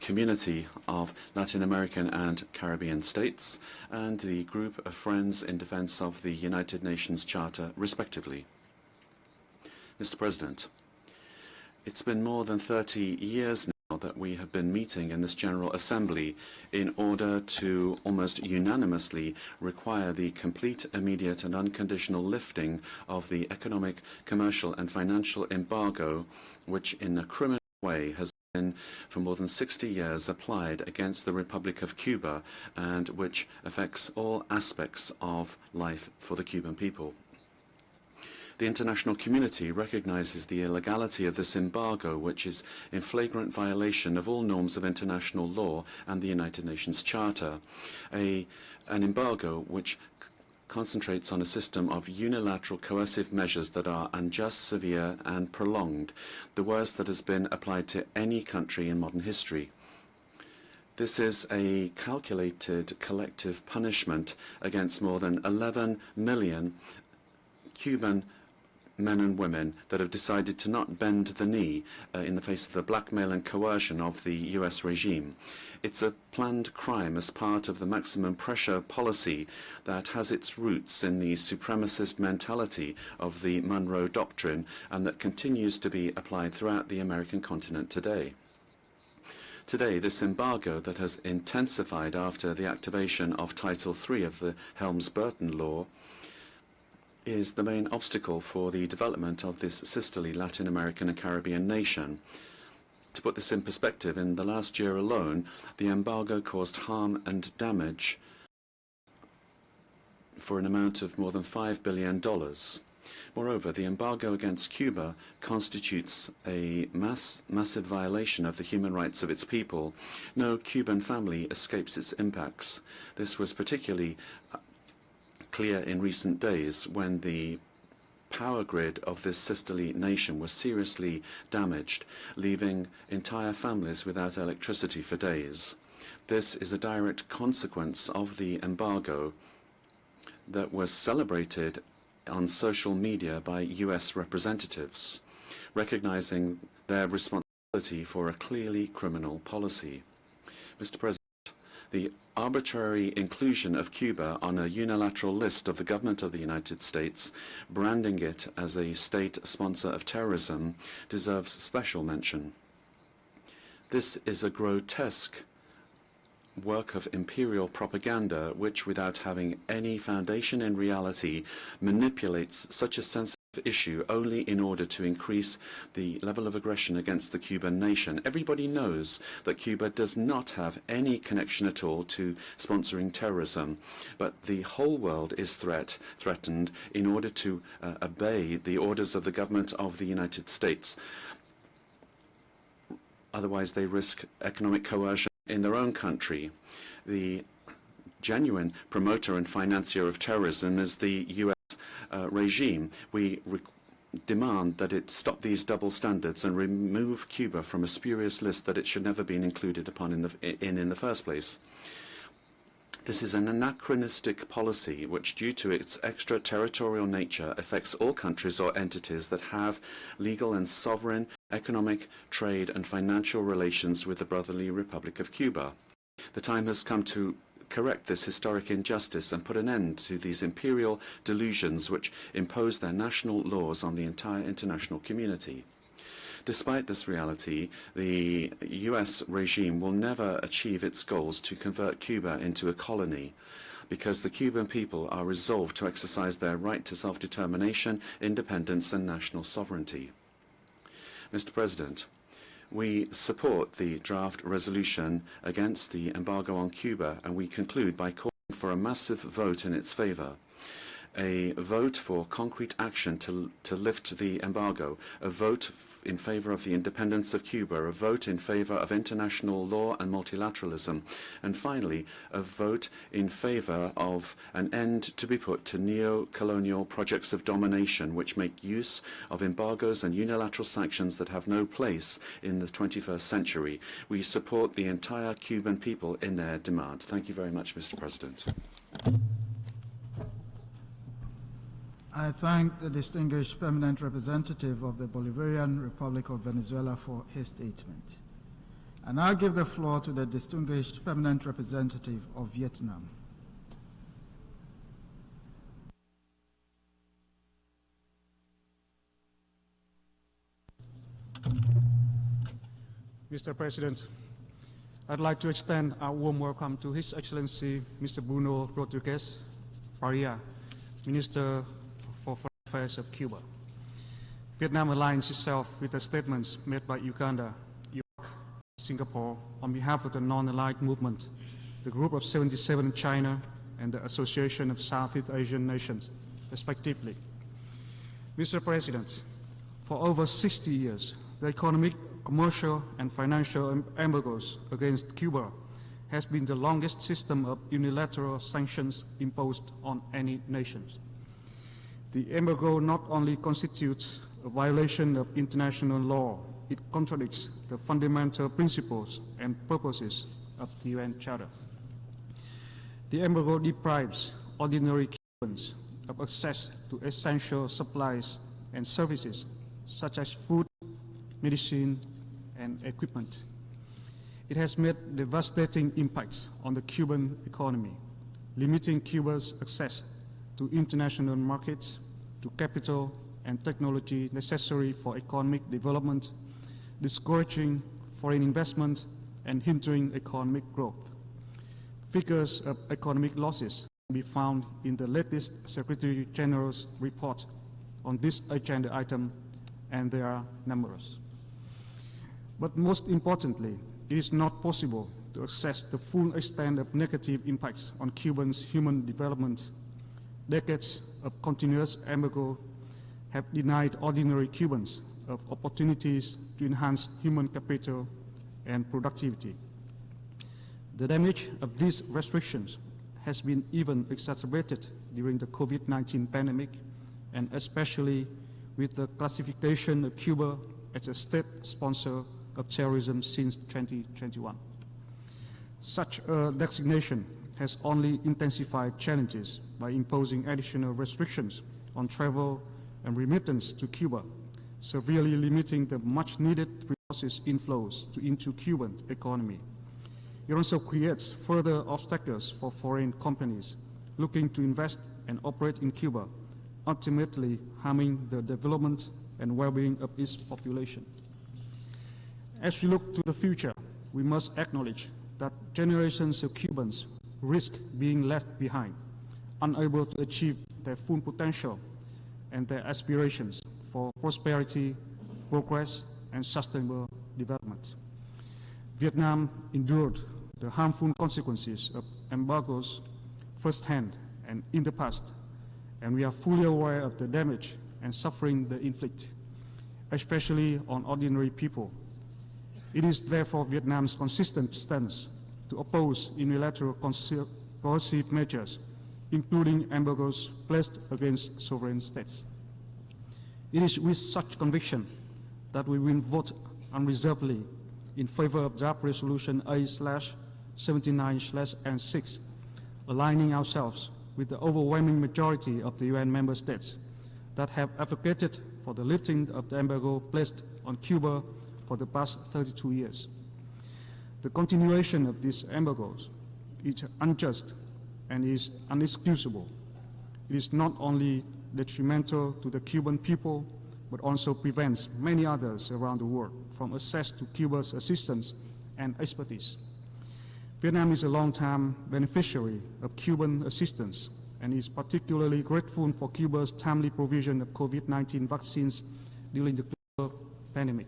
Community of Latin American and Caribbean States and the Group of Friends in Defense of the United Nations Charter, respectively. Mr. President, it's been more than 30 years now that we have been meeting in this General Assembly in order to almost unanimously require the complete, immediate and unconditional lifting of the economic, commercial and financial embargo which in a criminal way has been for more than 60 years applied against the Republic of Cuba and which affects all aspects of life for the Cuban people. The international community recognizes the illegality of this embargo, which is in flagrant violation of all norms of international law and the United Nations Charter. An embargo which concentrates on a system of unilateral coercive measures that are unjust, severe and prolonged, the worst that has been applied to any country in modern history. This is a calculated collective punishment against more than 11 million Cuban men and women that have decided to not bend the knee in the face of the blackmail and coercion of the US regime. It's a planned crime as part of the maximum pressure policy that has its roots in the supremacist mentality of the Monroe Doctrine and that continues to be applied throughout the American continent today. Today, this embargo that has intensified after the activation of Title III of the Helms-Burton Law is the main obstacle for the development of this sisterly Latin American and Caribbean nation. To put this in perspective, in the last year alone, the embargo caused harm and damage for an amount of more than $5 billion. Moreover, the embargo against Cuba constitutes a massive violation of the human rights of its people. No Cuban family escapes its impacts. This was particularly clear in recent days when the power grid of this sisterly nation was seriously damaged, leaving entire families without electricity for days. This is a direct consequence of the embargo that was celebrated on social media by US representatives, recognizing their responsibility for a clearly criminal policy. Mr. President, the arbitrary inclusion of Cuba on a unilateral list of the government of the United States, branding it as a state sponsor of terrorism, deserves special mention. This is a grotesque work of imperial propaganda which, without having any foundation in reality, manipulates such a sensitive issue only in order to increase the level of aggression against the Cuban nation. Everybody knows that Cuba does not have any connection at all to sponsoring terrorism, but the whole world is threatened in order to obey the orders of the government of the United States. Otherwise, they risk economic coercion in their own country. The genuine promoter and financier of terrorism is the U.S. Regime. We demand that it stop these double standards and remove Cuba from a spurious list that it should never been included upon in the first place. This is an anachronistic policy which, due to its extraterritorial nature, affects all countries or entities that have legal and sovereign economic, trade and financial relations with the brotherly Republic of Cuba. The time has come to correct this historic injustice and put an end to these imperial delusions which impose their national laws on the entire international community. Despite this reality, the US regime will never achieve its goals to convert Cuba into a colony, because the Cuban people are resolved to exercise their right to self-determination, independence and national sovereignty. Mr. President, we support the draft resolution against the embargo on Cuba, and we conclude by calling for a massive vote in its favor. A vote for concrete action to lift the embargo, a vote in favor of the independence of Cuba, a vote in favor of international law and multilateralism, and finally, a vote in favor of an end to be put to neo-colonial projects of domination which make use of embargoes and unilateral sanctions that have no place in the 21st century. We support the entire Cuban people in their demand. Thank you very much, Mr. President. I thank the distinguished permanent representative of the Bolivarian Republic of Venezuela for his statement. I now give the floor to the distinguished permanent representative of Vietnam. Mr. President, I'd like to extend our warm welcome to His Excellency Mr. Bruno Rodriguez Paria, Minister for Foreign Affairs of Cuba. Vietnam aligns itself with the statements made by Uganda, Iraq, Singapore on behalf of the non-aligned movement, the Group of 77 in China, and the Association of Southeast Asian Nations, respectively. Mr. President, for over 60 years, the economic, commercial, and financial embargoes against Cuba has been the longest system of unilateral sanctions imposed on any nations. The embargo not only constitutes a violation of international law, it contradicts the fundamental principles and purposes of the UN Charter. The embargo deprives ordinary Cubans of access to essential supplies and services such as food, medicine, and equipment. It has made devastating impacts on the Cuban economy, limiting Cuba's access to international markets, to capital and technology necessary for economic development, discouraging foreign investment, and hindering economic growth. Figures of economic losses can be found in the latest Secretary General's report on this agenda item, and they are numerous. But most importantly, it is not possible to assess the full extent of negative impacts on Cubans' human development. Decades of continuous embargo have denied ordinary Cubans of opportunities to enhance human capital and productivity. The damage of these restrictions has been even exacerbated during the COVID-19 pandemic, and especially with the classification of Cuba as a state sponsor of terrorism since 2021. Such a designation has only intensified challenges by imposing additional restrictions on travel and remittance to Cuba, severely limiting the much-needed resources inflows into Cuban economy. It also creates further obstacles for foreign companies looking to invest and operate in Cuba, ultimately harming the development and well-being of its population. As we look to the future, we must acknowledge that generations of Cubans risk being left behind, unable to achieve their full potential and their aspirations for prosperity, progress, and sustainable development. Vietnam endured the harmful consequences of embargoes firsthand and in the past, and we are fully aware of the damage and suffering they inflict, especially on ordinary people. It is therefore Vietnam's consistent stance to oppose unilateral coercive measures, including embargoes placed against sovereign states. It is with such conviction that we will vote unreservedly in favor of draft resolution A/79/N6, aligning ourselves with the overwhelming majority of the UN member states that have advocated for the lifting of the embargo placed on Cuba for the past 32 years. The continuation of these embargoes is unjust and is inexcusable. It is not only detrimental to the Cuban people, but also prevents many others around the world from access to Cuba's assistance and expertise. Vietnam is a long-time beneficiary of Cuban assistance and is particularly grateful for Cuba's timely provision of COVID-19 vaccines during the global pandemic.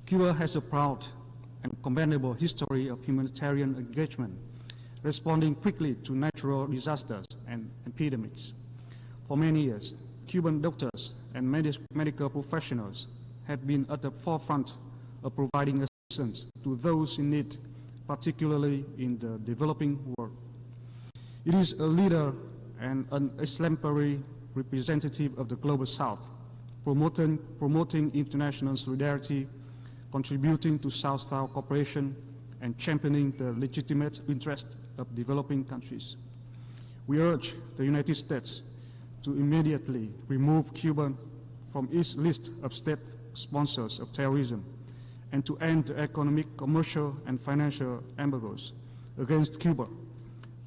Cuba has a proud and commendable history of humanitarian engagement, responding quickly to natural disasters and epidemics. For many years, Cuban doctors and medical professionals have been at the forefront of providing assistance to those in need, particularly in the developing world. It is a leader and an exemplary representative of the Global South, promoting international solidarity, contributing to South-South cooperation, and championing the legitimate interest of developing countries. We urge the United States to immediately remove Cuba from its list of state sponsors of terrorism and to end the economic, commercial, and financial embargoes against Cuba.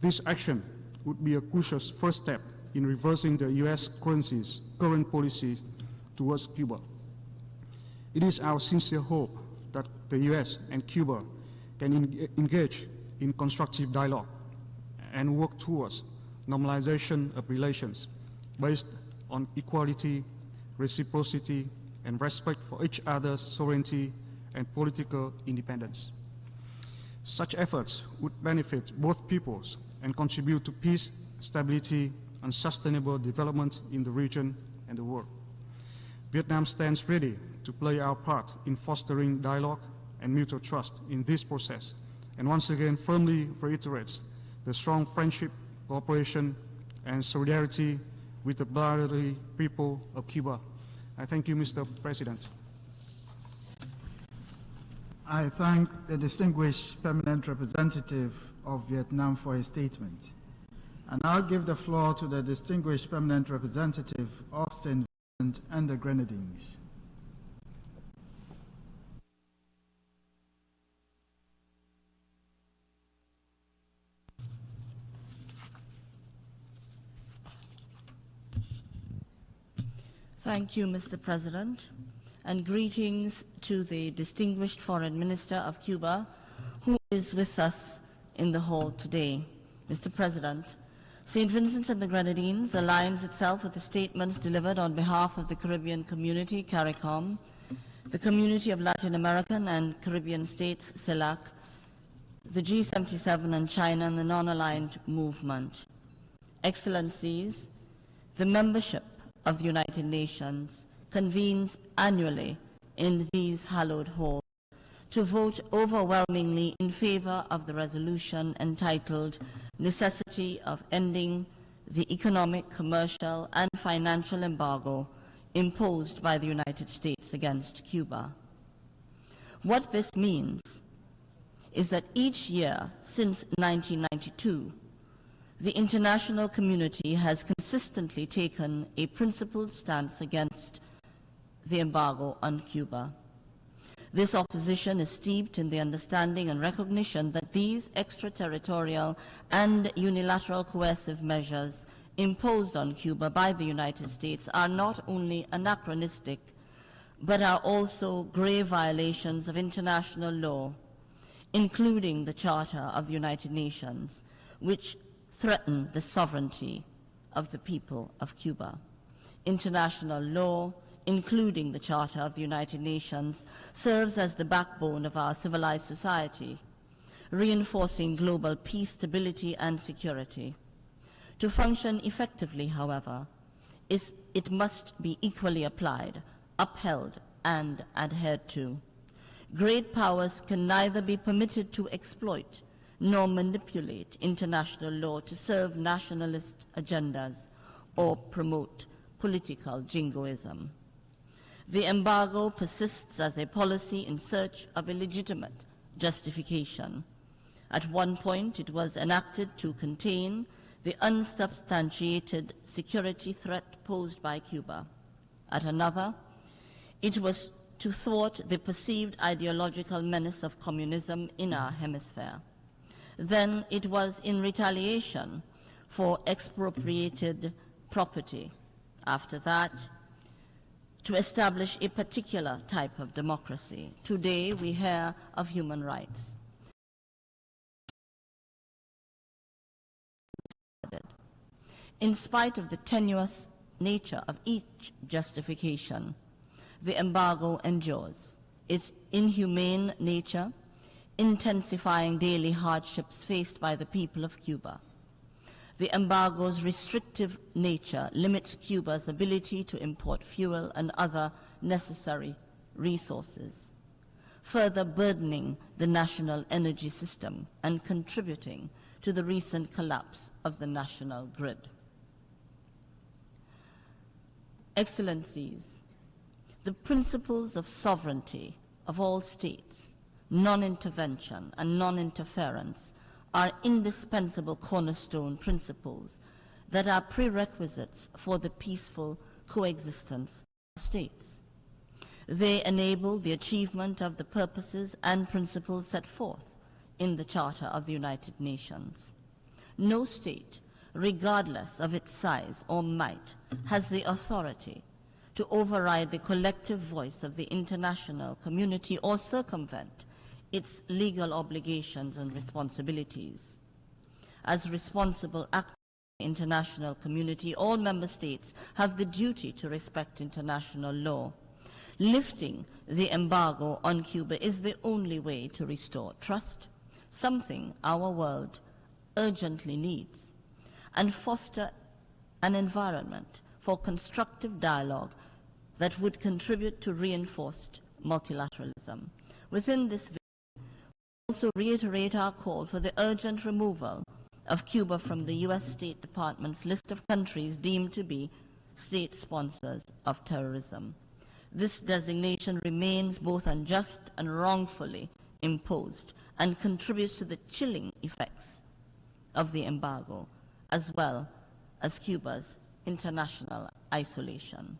This action would be a crucial first step in reversing the U.S. currency's current policy towards Cuba. It is our sincere hope that the U.S. and Cuba can engage in constructive dialogue and work towards normalization of relations based on equality, reciprocity, and respect for each other's sovereignty and political independence. Such efforts would benefit both peoples and contribute to peace, stability, and sustainable development in the region and the world. Vietnam stands ready to play our part in fostering dialogue and mutual trust in this process, and once again firmly reiterates the strong friendship, cooperation, and solidarity with the brotherly people of Cuba. I thank you, Mr. President. I thank the distinguished permanent representative of Vietnam for his statement. And I'll give the floor to the distinguished permanent representative of St. Vincent and the Grenadines. Thank you, Mr. President, and greetings to the distinguished Foreign Minister of Cuba, who is with us in the hall today. Mr. President, St. Vincent and the Grenadines aligns itself with the statements delivered on behalf of the Caribbean Community, CARICOM, the Community of Latin American and Caribbean States, CELAC, the G77 and China, and the Non-Aligned Movement. Excellencies, the membership of the United Nations convenes annually in these hallowed halls to vote overwhelmingly in favor of the resolution entitled Necessity of Ending the Economic, Commercial, and Financial Embargo imposed by the United States against Cuba. What this means is that each year since 1992, the international community has consistently taken a principled stance against the embargo on Cuba. This opposition is steeped in the understanding and recognition that these extraterritorial and unilateral coercive measures imposed on Cuba by the United States are not only anachronistic, but are also grave violations of international law, including the Charter of the United Nations, which threaten the sovereignty of the people of Cuba. International law, including the Charter of the United Nations, serves as the backbone of our civilized society, reinforcing global peace, stability, and security. To function effectively, however, it must be equally applied, upheld, and adhered to. Great powers can neither be permitted to exploit nor manipulate international law to serve nationalist agendas or promote political jingoism. The embargo persists as a policy in search of a legitimate justification. At one point, it was enacted to contain the unsubstantiated security threat posed by Cuba. At another, it was to thwart the perceived ideological menace of communism in our hemisphere. Then it was in retaliation for expropriated property. After that, to establish a particular type of democracy. Today, we hear of human rights. In spite of the tenuous nature of each justification, the embargo endures. Its inhumane nature intensifying daily hardships faced by the people of Cuba. The embargo's restrictive nature limits Cuba's ability to import fuel and other necessary resources, further burdening the national energy system and contributing to the recent collapse of the national grid. Excellencies, the principles of sovereignty of all states, non-intervention and non-interference are indispensable cornerstone principles that are prerequisites for the peaceful coexistence of states. They enable the achievement of the purposes and principles set forth in the Charter of the United Nations. No state, regardless of its size or might, has the authority to override the collective voice of the international community or circumvent its legal obligations and responsibilities. As responsible actors in the international community, all member states have the duty to respect international law. Lifting the embargo on Cuba is the only way to restore trust, something our world urgently needs, and foster an environment for constructive dialogue that would contribute to reinforced multilateralism. Within this vision, we also reiterate our call for the urgent removal of Cuba from the U.S. State Department's list of countries deemed to be state sponsors of terrorism. This designation remains both unjust and wrongfully imposed and contributes to the chilling effects of the embargo, as well as Cuba's international isolation.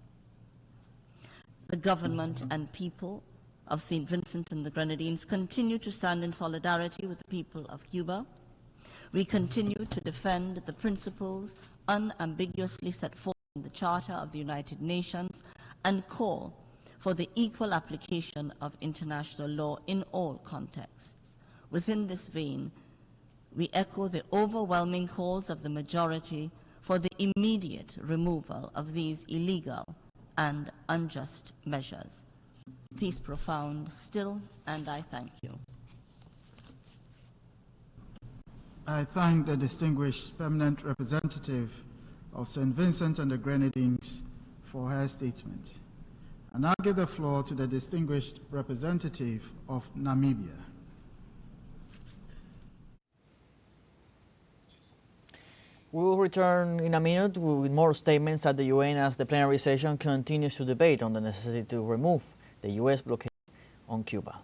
The government and people of St. Vincent and the Grenadines continue to stand in solidarity with the people of Cuba. We continue to defend the principles unambiguously set forth in the Charter of the United Nations and call for the equal application of international law in all contexts. Within this vein, we echo the overwhelming calls of the majority for the immediate removal of these illegal and unjust measures. Peace profound still, and I thank you. I thank the distinguished permanent representative of St. Vincent and the Grenadines for her statement. And I'll give the floor to the distinguished representative of Namibia. We will return in a minute with more statements at the UN as the plenary session continues to debate on the necessity to remove the U.S. blockade on Cuba.